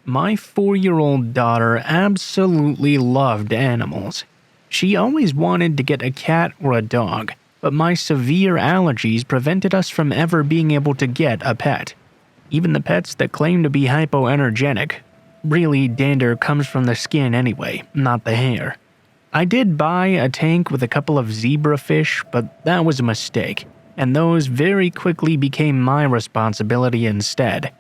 My 4-year-old daughter absolutely loved animals. She always wanted to get a cat or a dog, but my severe allergies prevented us from ever being able to get a pet. Even the pets that claim to be hypoenergenic. Really, dander comes from the skin anyway, not the hair. I did buy a tank with a couple of zebrafish, but that was a mistake, and those very quickly became my responsibility instead.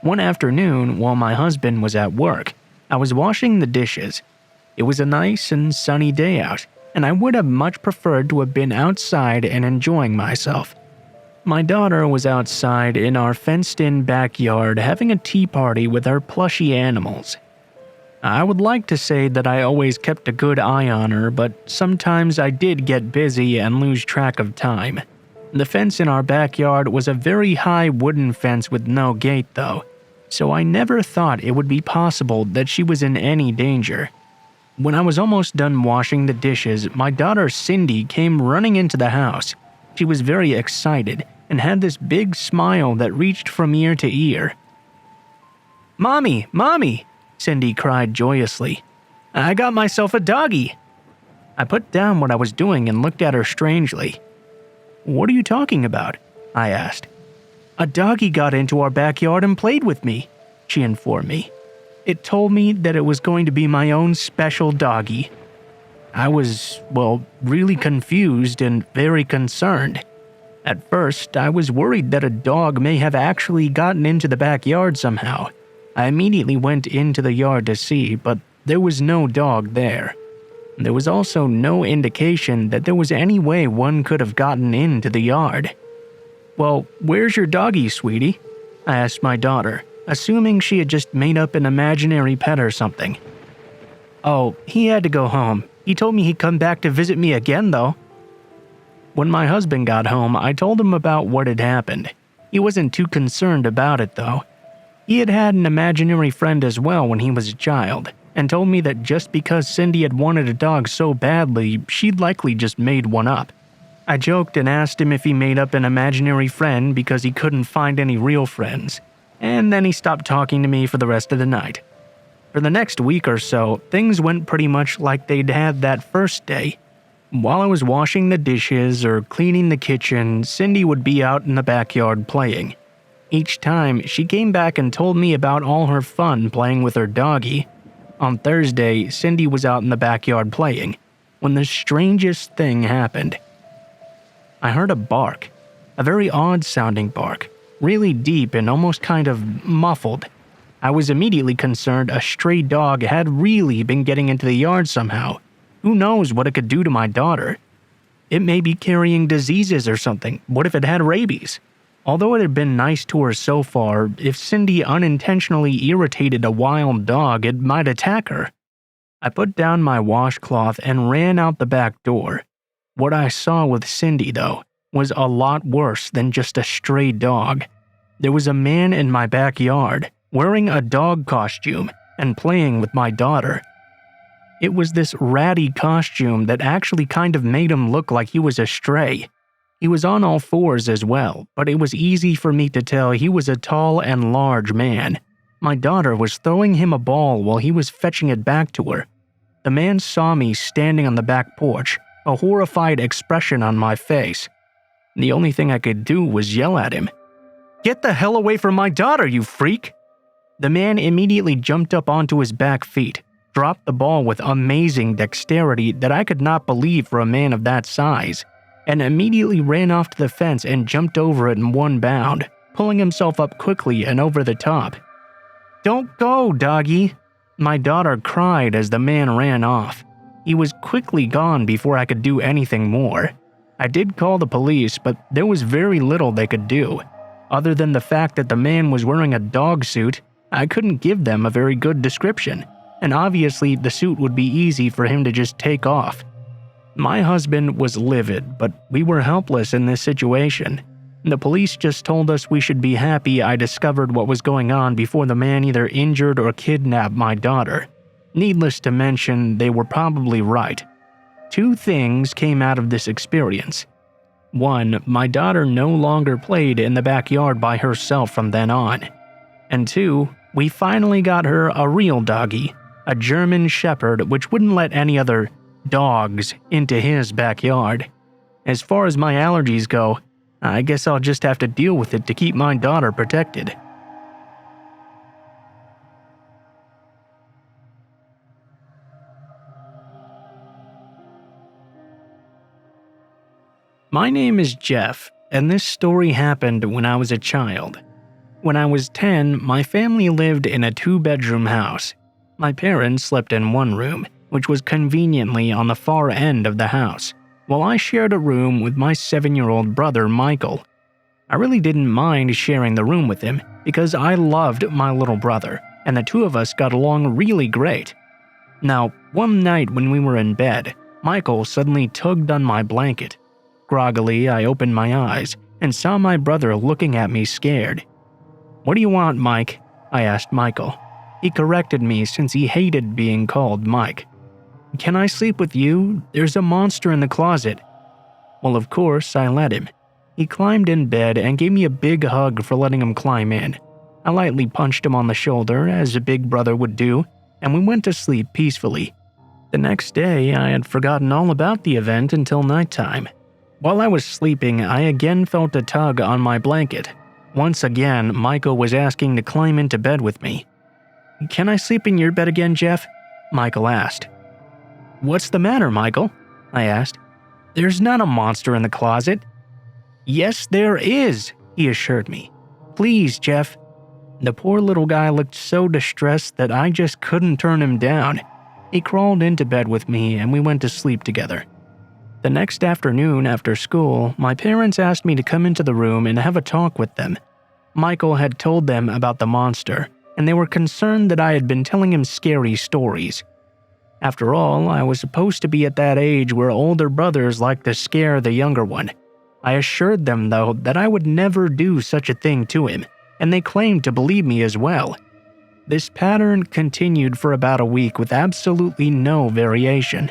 One afternoon, while my husband was at work, I was washing the dishes. It was a nice and sunny day out, and I would have much preferred to have been outside and enjoying myself. My daughter was outside in our fenced-in backyard having a tea party with our plushy animals. I would like to say that I always kept a good eye on her, but sometimes I did get busy and lose track of time. The fence in our backyard was a very high wooden fence with no gate though, so I never thought it would be possible that she was in any danger. When I was almost done washing the dishes, my daughter Cindy came running into the house. She was very excited and had this big smile that reached from ear to ear. "Mommy, Mommy!" Cindy cried joyously. "I got myself a doggy!" I put down what I was doing and looked at her strangely. "What are you talking about?" I asked. "A doggy got into our backyard and played with me," she informed me. "It told me that it was going to be my own special doggy." I was, really confused and very concerned. At first, I was worried that a dog may have actually gotten into the backyard somehow. I immediately went into the yard to see, but there was no dog there. There was also no indication that there was any way one could have gotten into the yard. "Well, where's your doggy, sweetie?" I asked my daughter, assuming she had just made up an imaginary pet or something. "Oh, he had to go home. He told me he'd come back to visit me again, though." When my husband got home, I told him about what had happened. He wasn't too concerned about it, though. He had had an imaginary friend as well when he was a child, and told me that just because Cindy had wanted a dog so badly, she'd likely just made one up. I joked and asked him if he made up an imaginary friend because he couldn't find any real friends, and then he stopped talking to me for the rest of the night. For the next week or so, things went pretty much like they'd had that first day. While I was washing the dishes or cleaning the kitchen, Cindy would be out in the backyard playing. Each time, she came back and told me about all her fun playing with her doggy. On Thursday, Cindy was out in the backyard playing, when the strangest thing happened. I heard a bark, a very odd-sounding bark, really deep and almost kind of muffled. I was immediately concerned a stray dog had really been getting into the yard somehow. Who knows what it could do to my daughter? It may be carrying diseases or something. What if it had rabies? Although it had been nice to her so far, if Cindy unintentionally irritated a wild dog, it might attack her. I put down my washcloth and ran out the back door. What I saw with Cindy, though, was a lot worse than just a stray dog. There was a man in my backyard, wearing a dog costume and playing with my daughter. It was this ratty costume that actually kind of made him look like he was a stray. He was on all fours as well, but it was easy for me to tell he was a tall and large man. My daughter was throwing him a ball while he was fetching it back to her. The man saw me standing on the back porch, a horrified expression on my face. The only thing I could do was yell at him. "Get the hell away from my daughter, you freak!" The man immediately jumped up onto his back feet, dropped the ball with amazing dexterity that I could not believe for a man of that size, and immediately ran off to the fence and jumped over it in one bound, pulling himself up quickly and over the top. "Don't go, doggy!" My daughter cried as the man ran off. He was quickly gone before I could do anything more. I did call the police, but there was very little they could do. Other than the fact that the man was wearing a dog suit, I couldn't give them a very good description, and obviously the suit would be easy for him to just take off. My husband was livid, but we were helpless in this situation. The police just told us we should be happy I discovered what was going on before the man either injured or kidnapped my daughter. Needless to mention, they were probably right. Two things came out of this experience. One, my daughter no longer played in the backyard by herself from then on. And two, We finally got her a real doggy, a German Shepherd which wouldn't let any other dogs into his backyard. As far as my allergies go, I guess I'll just have to deal with it to keep my daughter protected. My name is Jeff, and this story happened when I was a child. When I was 10, my family lived in a 2-bedroom house. My parents slept in one room, which was conveniently on the far end of the house, while I shared a room with my 7-year-old brother Michael. I really didn't mind sharing the room with him because I loved my little brother, and the two of us got along really great. Now, one night when we were in bed, Michael suddenly tugged on my blanket. Groggily, I opened my eyes and saw my brother looking at me scared. "What do you want, Mike?" I asked Michael. He corrected me since he hated being called Mike. "Can I sleep with you? There's a monster in the closet." Well, of course, I let him. He climbed in bed and gave me a big hug for letting him climb in. I lightly punched him on the shoulder, as a big brother would do, and we went to sleep peacefully. The next day, I had forgotten all about the event until nighttime. While I was sleeping, I again felt a tug on my blanket. Once again, Michael was asking to climb into bed with me. "Can I sleep in your bed again, Jeff?" Michael asked. "What's the matter, Michael?" I asked. "There's not a monster in the closet." "Yes, there is," he assured me. "Please, Jeff." The poor little guy looked so distressed that I just couldn't turn him down. He crawled into bed with me and we went to sleep together. The next afternoon after school, my parents asked me to come into the room and have a talk with them. Michael had told them about the monster, and they were concerned that I had been telling him scary stories. After all, I was supposed to be at that age where older brothers like to scare the younger one. I assured them, though, that I would never do such a thing to him, and they claimed to believe me as well. This pattern continued for about a week with absolutely no variation.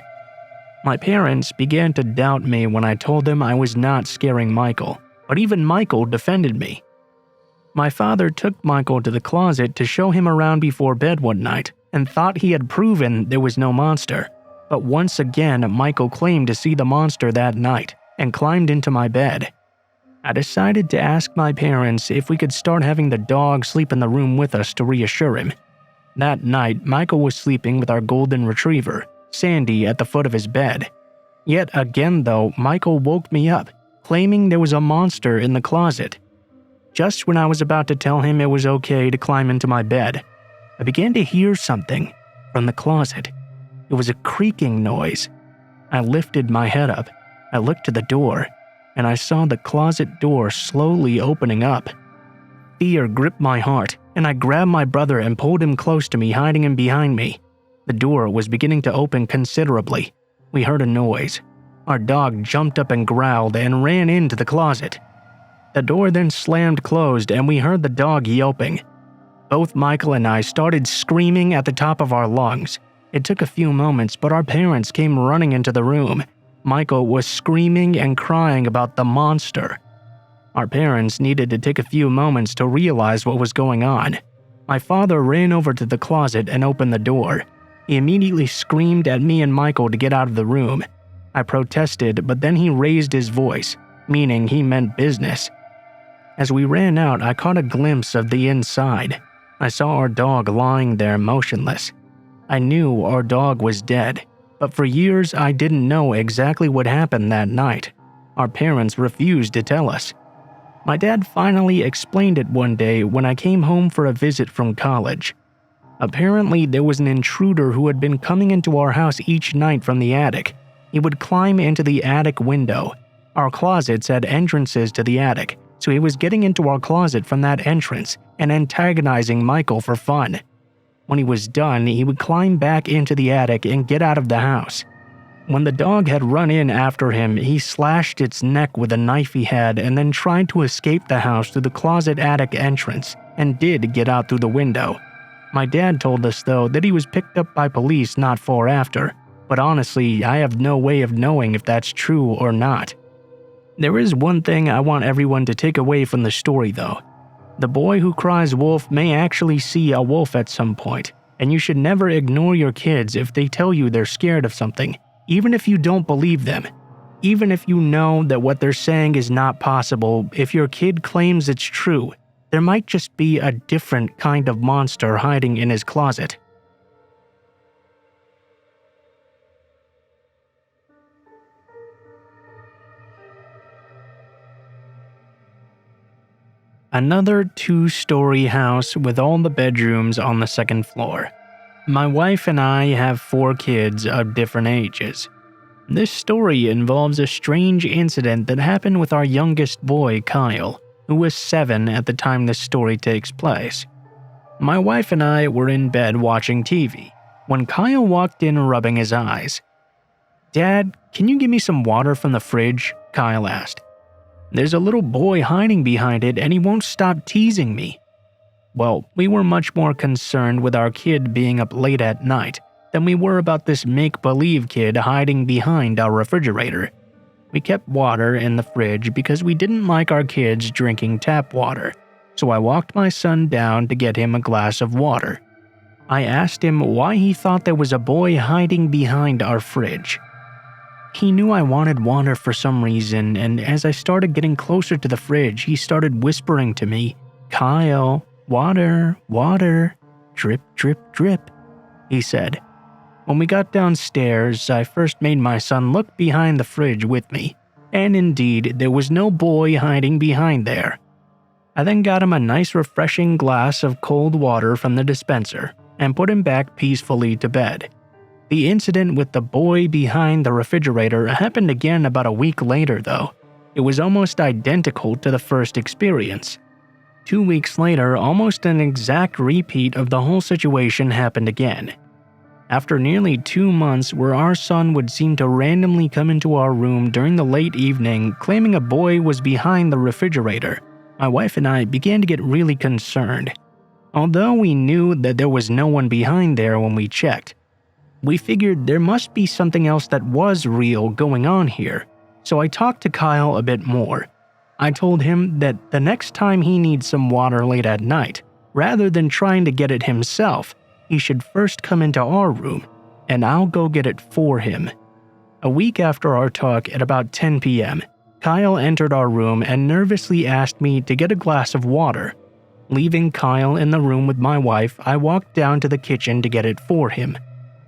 My parents began to doubt me when I told them I was not scaring Michael, but even Michael defended me. My father took Michael to the closet to show him around before bed one night and thought he had proven there was no monster. But once again, Michael claimed to see the monster that night and climbed into my bed. I decided to ask my parents if we could start having the dog sleep in the room with us to reassure him. That night, Michael was sleeping with our golden retriever, Sandy, at the foot of his bed. Yet again, though, Michael woke me up, claiming there was a monster in the closet. Just when I was about to tell him it was okay to climb into my bed, I began to hear something from the closet. It was a creaking noise. I lifted my head up, I looked to the door, and I saw the closet door slowly opening up. Fear gripped my heart, and I grabbed my brother and pulled him close to me, hiding him behind me. The door was beginning to open considerably. We heard a noise. Our dog jumped up and growled and ran into the closet. The door then slammed closed and we heard the dog yelping. Both Michael and I started screaming at the top of our lungs. It took a few moments, but our parents came running into the room. Michael was screaming and crying about the monster. Our parents needed to take a few moments to realize what was going on. My father ran over to the closet and opened the door. He immediately screamed at me and Michael to get out of the room. I protested, but then he raised his voice, meaning he meant business. As we ran out, I caught a glimpse of the inside. I saw our dog lying there motionless. I knew our dog was dead, but for years I didn't know exactly what happened that night. Our parents refused to tell us. My dad finally explained it one day when I came home for a visit from college. Apparently, there was an intruder who had been coming into our house each night from the attic. He would climb into the attic window. Our closets had entrances to the attic, so he was getting into our closet from that entrance and antagonizing Michael for fun. When he was done, he would climb back into the attic and get out of the house. When the dog had run in after him, he slashed its neck with a knife he had and then tried to escape the house through the closet attic entrance and did get out through the window. My dad told us, though, that he was picked up by police not far after, but honestly, I have no way of knowing if that's true or not. There is one thing I want everyone to take away from the story, though. The boy who cries wolf may actually see a wolf at some point, and you should never ignore your kids if they tell you they're scared of something, even if you don't believe them. Even if you know that what they're saying is not possible, if your kid claims it's true, there might just be a different kind of monster hiding in his closet. Another 2-story house with all the bedrooms on the second floor. My wife and I have 4 kids of different ages. This story involves a strange incident that happened with our youngest boy, Kyle, who was 7 at the time this story takes place. My wife and I were in bed watching TV when Kyle walked in rubbing his eyes. "Dad, can you give me some water from the fridge?" Kyle asked. "There's a little boy hiding behind it and he won't stop teasing me." Well, we were much more concerned with our kid being up late at night than we were about this make-believe kid hiding behind our refrigerator. We kept water in the fridge because we didn't like our kids drinking tap water, so I walked my son down to get him a glass of water. I asked him why he thought there was a boy hiding behind our fridge. He knew I wanted water for some reason, and as I started getting closer to the fridge, he started whispering to me, "Kyle, water, water, drip, drip, drip," he said. When we got downstairs, I first made my son look behind the fridge with me, and indeed, there was no boy hiding behind there. I then got him a nice refreshing glass of cold water from the dispenser and put him back peacefully to bed. The incident with the boy behind the refrigerator happened again about a week later, though. It was almost identical to the first experience. 2 weeks later, almost an exact repeat of the whole situation happened again. After nearly 2 months where our son would seem to randomly come into our room during the late evening claiming a boy was behind the refrigerator, my wife and I began to get really concerned. Although we knew that there was no one behind there when we checked, we figured there must be something else that was real going on here, so I talked to Kyle a bit more. I told him that the next time he needs some water late at night, rather than trying to get it himself, he should first come into our room, and I'll go get it for him. A week after our talk at about 10 p.m., Kyle entered our room and nervously asked me to get a glass of water. Leaving Kyle in the room with my wife, I walked down to the kitchen to get it for him.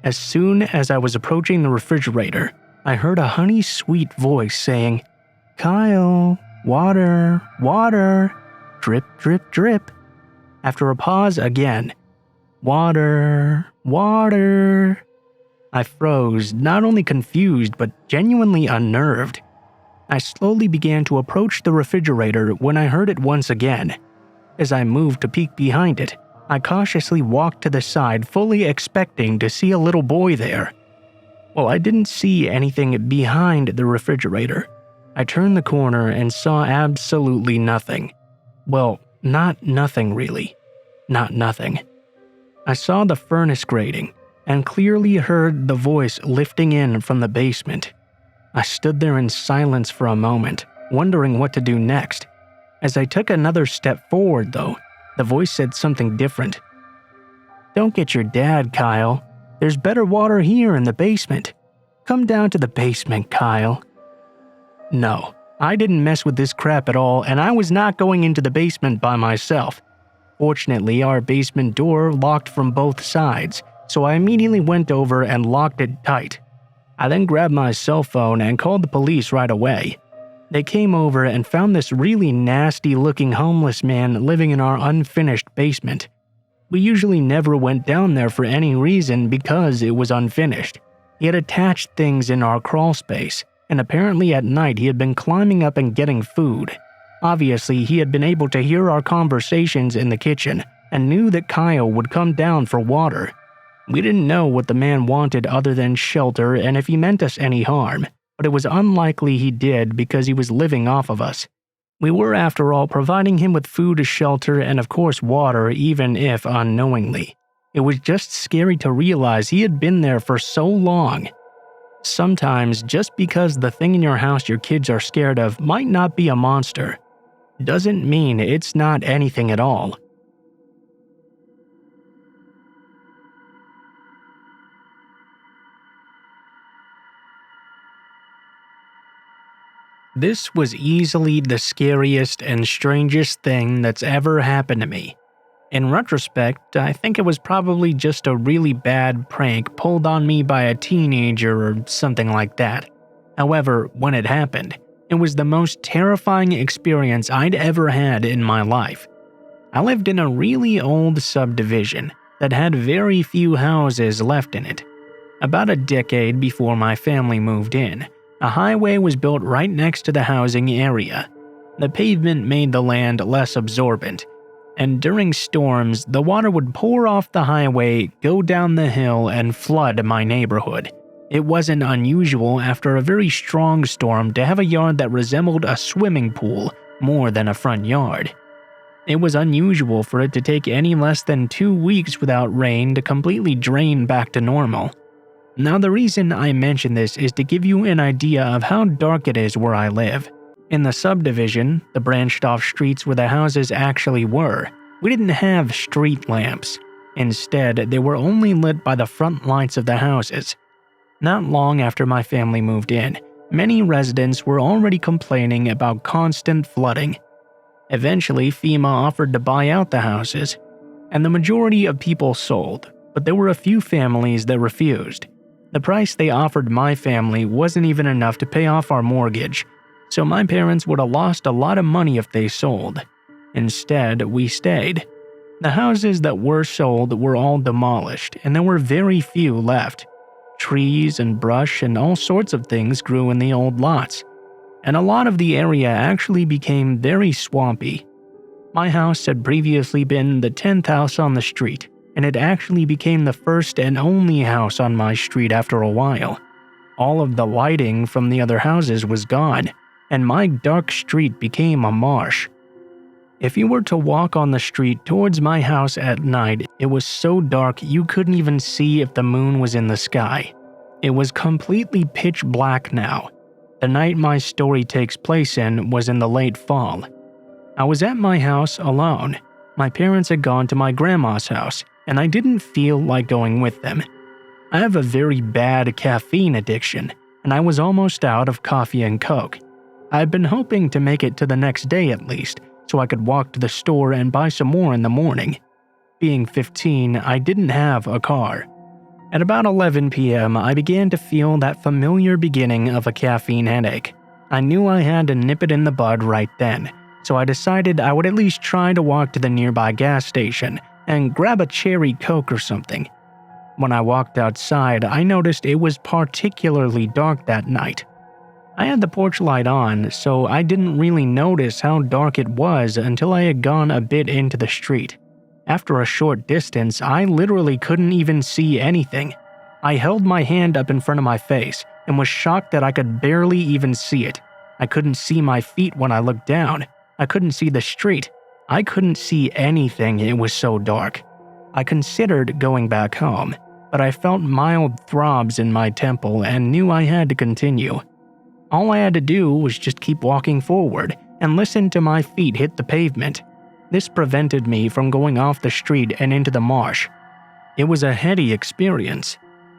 As soon as I was approaching the refrigerator, I heard a honey-sweet voice saying, "Kyle, water, water, drip, drip, drip." After a pause again, "Water, water." I froze, not only confused but genuinely unnerved. I slowly began to approach the refrigerator when I heard it once again. As I moved to peek behind it, I cautiously walked to the side, fully expecting to see a little boy there. Well, I didn't see anything behind the refrigerator. I turned the corner and saw absolutely nothing. Well, not nothing really. Not nothing. I saw the furnace grating and clearly heard the voice lifting in from the basement. I stood there in silence for a moment, wondering what to do next. As I took another step forward, though, the voice said something different. "Don't get your dad, Kyle. There's better water here in the basement. Come down to the basement, Kyle." No, I didn't mess with this crap at all, and I was not going into the basement by myself. Fortunately, our basement door locked from both sides, so I immediately went over and locked it tight. I then grabbed my cell phone and called the police right away. They came over and found this really nasty-looking homeless man living in our unfinished basement. We usually never went down there for any reason because it was unfinished. He had attached things in our crawl space, and apparently at night he had been climbing up and getting food. Obviously, he had been able to hear our conversations in the kitchen and knew that Kyle would come down for water. We didn't know what the man wanted other than shelter and if he meant us any harm, but it was unlikely he did because he was living off of us. We were, after all, providing him with food, shelter, and of course water, even if unknowingly. It was just scary to realize he had been there for so long. Sometimes, just because the thing in your house your kids are scared of might not be a monster, doesn't mean it's not anything at all. This was easily the scariest and strangest thing that's ever happened to me. In retrospect, I think it was probably just a really bad prank pulled on me by a teenager or something like that. However, when it happened, it was the most terrifying experience I'd ever had in my life. I lived in a really old subdivision that had very few houses left in it. About a decade before my family moved in, a highway was built right next to the housing area. The pavement made the land less absorbent, and during storms, the water would pour off the highway, go down the hill, and flood my neighborhood. It wasn't unusual after a very strong storm to have a yard that resembled a swimming pool more than a front yard. It was unusual for it to take any less than 2 weeks without rain to completely drain back to normal. Now, the reason I mention this is to give you an idea of how dark it is where I live. In the subdivision, the branched off streets where the houses actually were, we didn't have street lamps. Instead, they were only lit by the front lights of the houses. Not long after my family moved in, many residents were already complaining about constant flooding. Eventually, FEMA offered to buy out the houses, and the majority of people sold, but there were a few families that refused. The price they offered my family wasn't even enough to pay off our mortgage, so my parents would have lost a lot of money if they sold. Instead, we stayed. The houses that were sold were all demolished, and there were very few left. Trees and brush and all sorts of things grew in the old lots, and a lot of the area actually became very swampy. My house had previously been the 10th house on the street, and it actually became the first and only house on my street after a while. All of the lighting from the other houses was gone, and my dark street became a marsh. If you were to walk on the street towards my house at night, it was so dark you couldn't even see if the moon was in the sky. It was completely pitch black now. The night my story takes place in was in the late fall. I was at my house alone. My parents had gone to my grandma's house, and I didn't feel like going with them. I have a very bad caffeine addiction, and I was almost out of coffee and Coke. I'd been hoping to make it to the next day at least, so I could walk to the store and buy some more in the morning. Being 15, I didn't have a car. At about 11 p.m., I began to feel that familiar beginning of a caffeine headache. I knew I had to nip it in the bud right then, so I decided I would at least try to walk to the nearby gas station and grab a cherry Coke or something. When I walked outside, I noticed it was particularly dark that night. I had the porch light on, so I didn't really notice how dark it was until I had gone a bit into the street. After a short distance, I literally couldn't even see anything. I held my hand up in front of my face and was shocked that I could barely even see it. I couldn't see my feet when I looked down. I couldn't see the street. I couldn't see anything, it was so dark. I considered going back home, but I felt mild throbs in my temple and knew I had to continue. All I had to do was just keep walking forward and listen to my feet hit the pavement. This prevented me from going off the street and into the marsh. It was a heady experience.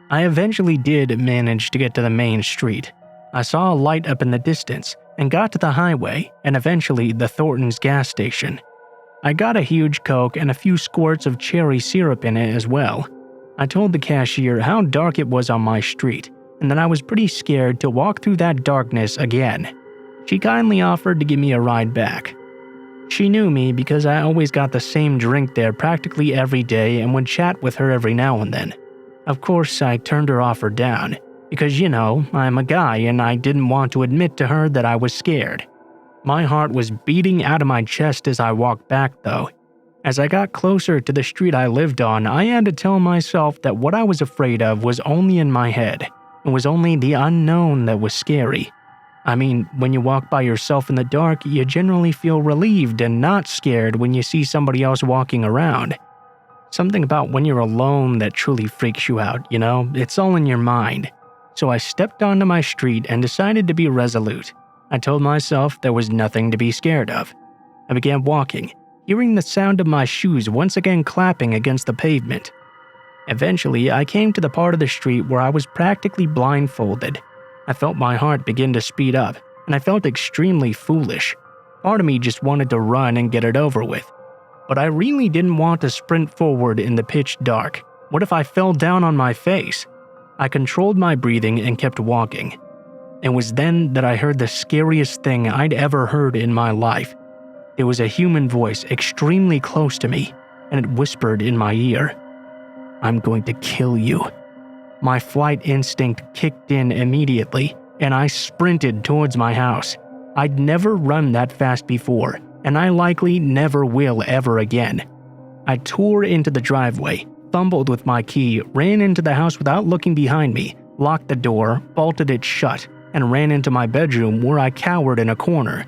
I eventually did manage to get to the main street. I saw a light up in the distance and got to the highway and eventually the Thornton's gas station. I got a huge Coke and a few squirts of cherry syrup in it as well. I told the cashier how dark it was on my street and that I was pretty scared to walk through that darkness again. She kindly offered to give me a ride back. She knew me because I always got the same drink there practically every day and would chat with her every now and then. Of course, I turned her offer down because, I'm a guy and I didn't want to admit to her that I was scared. My heart was beating out of my chest as I walked back though. As I got closer to the street I lived on, I had to tell myself that what I was afraid of was only in my head. It was only the unknown that was scary. I mean, when you walk by yourself in the dark, you generally feel relieved and not scared when you see somebody else walking around. Something about when you're alone that truly freaks you out, It's all in your mind. So I stepped onto my street and decided to be resolute. I told myself there was nothing to be scared of. I began walking, hearing the sound of my shoes once again clapping against the pavement. Eventually, I came to the part of the street where I was practically blindfolded. I felt my heart begin to speed up, and I felt extremely foolish. Part of me just wanted to run and get it over with. But I really didn't want to sprint forward in the pitch dark. What if I fell down on my face? I controlled my breathing and kept walking. It was then that I heard the scariest thing I'd ever heard in my life. It was a human voice extremely close to me, and it whispered in my ear, "I'm going to kill you." My flight instinct kicked in immediately, and I sprinted towards my house. I'd never run that fast before, and I likely never will ever again. I tore into the driveway, fumbled with my key, ran into the house without looking behind me, locked the door, bolted it shut, and ran into my bedroom where I cowered in a corner.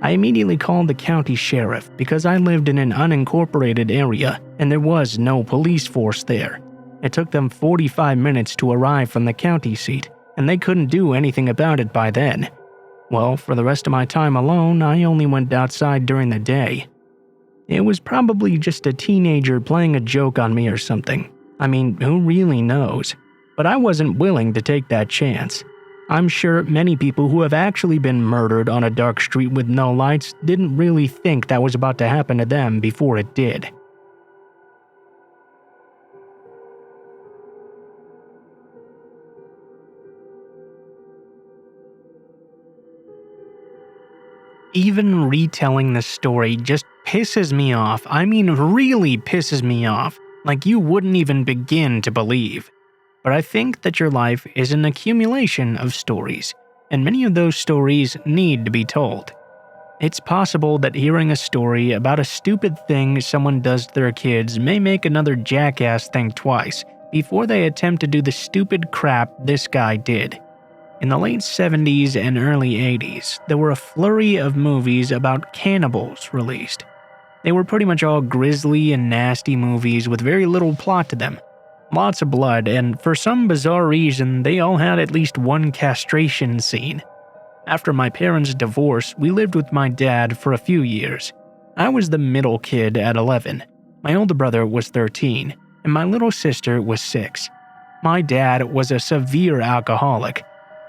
I immediately called the county sheriff because I lived in an unincorporated area and there was no police force there. It took them 45 minutes to arrive from the county seat, and they couldn't do anything about it by then. Well, for the rest of my time alone, I only went outside during the day. It was probably just a teenager playing a joke on me or something. I mean, who really knows? But I wasn't willing to take that chance. I'm sure many people who have actually been murdered on a dark street with no lights didn't really think that was about to happen to them before it did. Even retelling the story just pisses me off. I mean, really pisses me off. Like you wouldn't even begin to believe. But I think that your life is an accumulation of stories, and many of those stories need to be told. It's possible that hearing a story about a stupid thing someone does to their kids may make another jackass think twice before they attempt to do the stupid crap this guy did. In the late 70s and early 80s, there were a flurry of movies about cannibals released. They were pretty much all grisly and nasty movies with very little plot to them. Lots of blood, and for some bizarre reason, they all had at least one castration scene. After my parents' divorce, we lived with my dad for a few years. I was the middle kid at 11. My older brother was 13, and my little sister was 6. My dad was a severe alcoholic,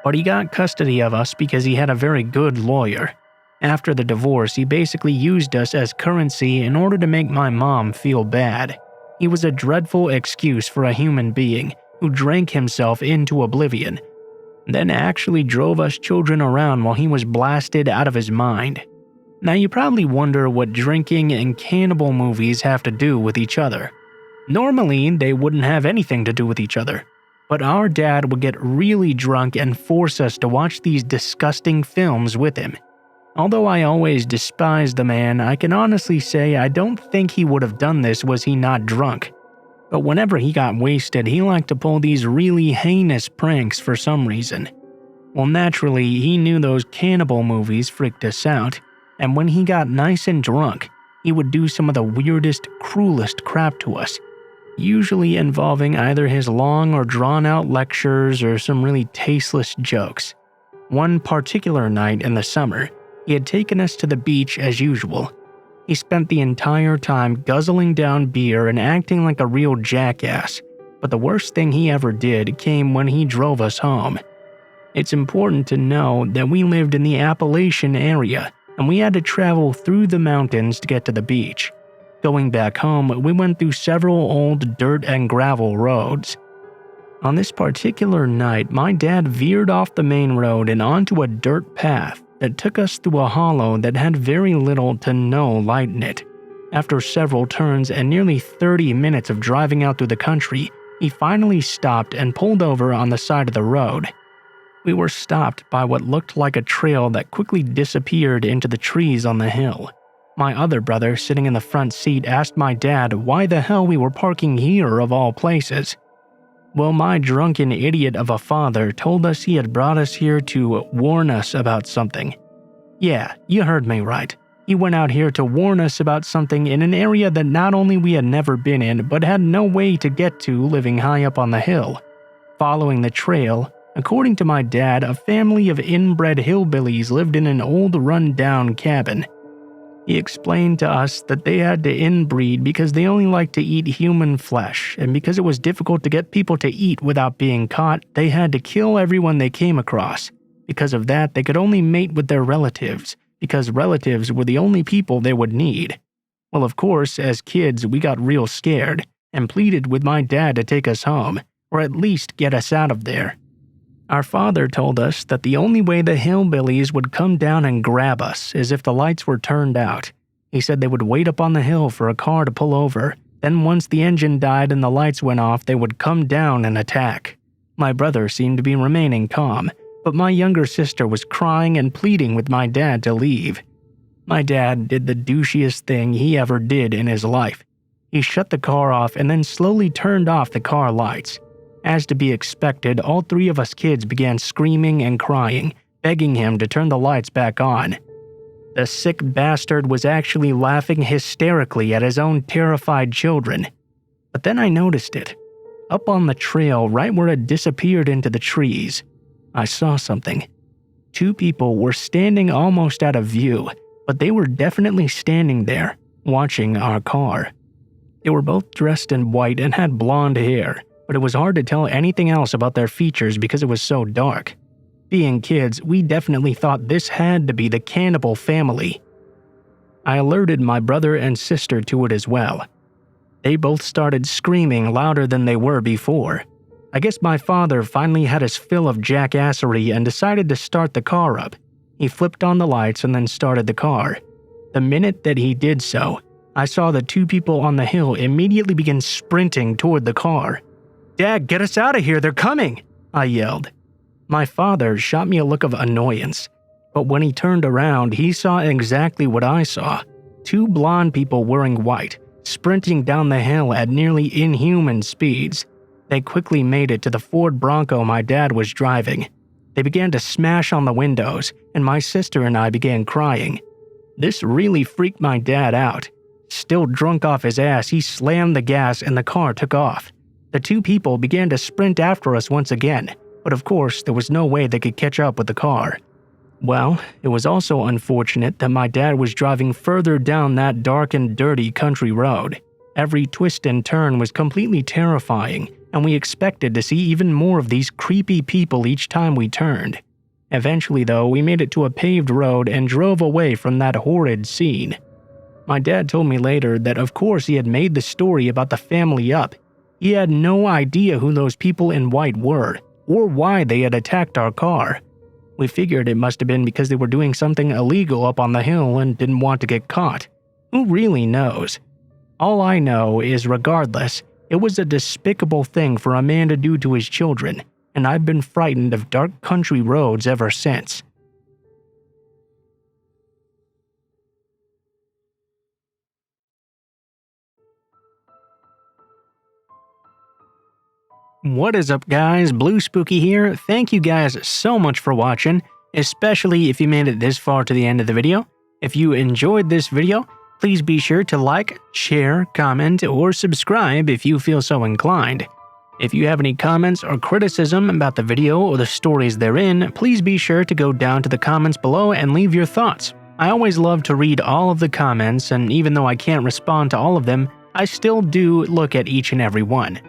but he got custody of us because he had a very good lawyer. After the divorce, he basically used us as currency in order to make my mom feel bad. He was a dreadful excuse for a human being who drank himself into oblivion, then actually drove us children around while he was blasted out of his mind. Now you probably wonder what drinking and cannibal movies have to do with each other. Normally, they wouldn't have anything to do with each other, but our dad would get really drunk and force us to watch these disgusting films with him. Although I always despised the man, I can honestly say I don't think he would have done this was he not drunk. But whenever he got wasted, he liked to pull these really heinous pranks for some reason. Well, naturally, he knew those cannibal movies freaked us out, and when he got nice and drunk, he would do some of the weirdest, cruelest crap to us, usually involving either his long or drawn-out lectures or some really tasteless jokes. One particular night in the summer, he had taken us to the beach as usual. He spent the entire time guzzling down beer and acting like a real jackass, but the worst thing he ever did came when he drove us home. It's important to know that we lived in the Appalachian area, and we had to travel through the mountains to get to the beach. Going back home, we went through several old dirt and gravel roads. On this particular night, my dad veered off the main road and onto a dirt path that took us through a hollow that had very little to no light in it. After several turns and nearly 30 minutes of driving out through the country, he finally stopped and pulled over on the side of the road. We were stopped by what looked like a trail that quickly disappeared into the trees on the hill. My other brother, sitting in the front seat, asked my dad why the hell we were parking here of all places. Well, my drunken idiot of a father told us he had brought us here to warn us about something. Yeah, you heard me right. He went out here to warn us about something in an area that not only we had never been in, but had no way to get to living high up on the hill. Following the trail, according to my dad, a family of inbred hillbillies lived in an old run-down cabin. He explained to us that they had to inbreed because they only like to eat human flesh, and because it was difficult to get people to eat without being caught, they had to kill everyone they came across. Because of that, they could only mate with their relatives, because relatives were the only people they would need. Well, of course, as kids, we got real scared, and pleaded with my dad to take us home, or at least get us out of there. Our father told us that the only way the hillbillies would come down and grab us is if the lights were turned out. He said they would wait up on the hill for a car to pull over, then once the engine died and the lights went off, they would come down and attack. My brother seemed to be remaining calm, but my younger sister was crying and pleading with my dad to leave. My dad did the douchiest thing he ever did in his life. He shut the car off and then slowly turned off the car lights. As to be expected, all three of us kids began screaming and crying, begging him to turn the lights back on. The sick bastard was actually laughing hysterically at his own terrified children. But then I noticed it. Up on the trail, right where it disappeared into the trees, I saw something. Two people were standing almost out of view, but they were definitely standing there, watching our car. They were both dressed in white and had blonde hair, but it was hard to tell anything else about their features because it was so dark. Being kids, we definitely thought this had to be the cannibal family. I alerted my brother and sister to it as well. They both started screaming louder than they were before. I guess my father finally had his fill of jackassery and decided to start the car up. He flipped on the lights and then started the car. The minute that he did so, I saw the two people on the hill immediately begin sprinting toward the car. "Dad, get us out of here, they're coming!" I yelled. My father shot me a look of annoyance, but when he turned around, he saw exactly what I saw. Two blonde people wearing white, sprinting down the hill at nearly inhuman speeds. They quickly made it to the Ford Bronco my dad was driving. They began to smash on the windows, and my sister and I began crying. This really freaked my dad out. Still drunk off his ass, he slammed the gas and the car took off. The two people began to sprint after us once again, but of course there was no way they could catch up with the car. Well, it was also unfortunate that my dad was driving further down that dark and dirty country road. Every twist and turn was completely terrifying, and we expected to see even more of these creepy people each time we turned. Eventually, though, we made it to a paved road and drove away from that horrid scene. My dad told me later that of course he had made the story about the family up. He had no idea who those people in white were, or why they had attacked our car. We figured it must have been because they were doing something illegal up on the hill and didn't want to get caught. Who really knows? All I know is regardless, it was a despicable thing for a man to do to his children, and I've been frightened of dark country roads ever since. What is up guys, Blue Spooky here. Thank you guys so much for watching, especially if you made it this far to the end of the video. If you enjoyed this video, please be sure to like, share, comment, or subscribe if you feel so inclined. If you have any comments or criticism about the video or the stories therein, please be sure to go down to the comments below and leave your thoughts. I always love to read all of the comments, and even though I can't respond to all of them, I still do look at each and every one.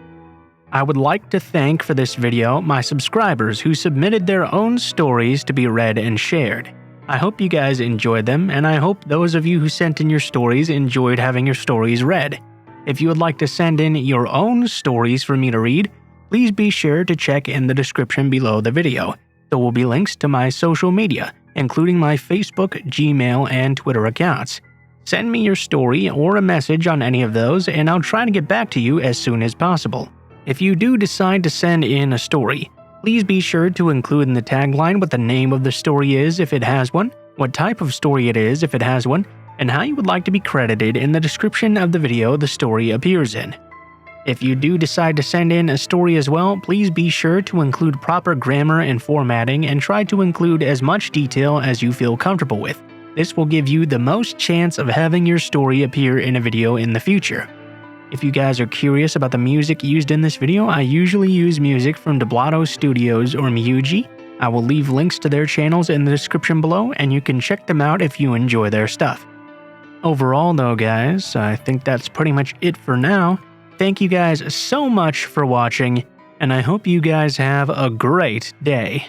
I would like to thank for this video my subscribers who submitted their own stories to be read and shared. I hope you guys enjoyed them, and I hope those of you who sent in your stories enjoyed having your stories read. If you would like to send in your own stories for me to read, please be sure to check in the description below the video. There will be links to my social media, including my Facebook, Gmail, and Twitter accounts. Send me your story or a message on any of those, and I'll try to get back to you as soon as possible. If you do decide to send in a story, please be sure to include in the tagline what the name of the story is if it has one, what type of story it is if it has one, and how you would like to be credited in the description of the video the story appears in. If you do decide to send in a story as well, please be sure to include proper grammar and formatting and try to include as much detail as you feel comfortable with. This will give you the most chance of having your story appear in a video in the future. If you guys are curious about the music used in this video, I usually use music from Deblato Studios or Miyuji. I will leave links to their channels in the description below, and you can check them out if you enjoy their stuff. Overall though guys, I think that's pretty much it for now. Thank you guys so much for watching, and I hope you guys have a great day.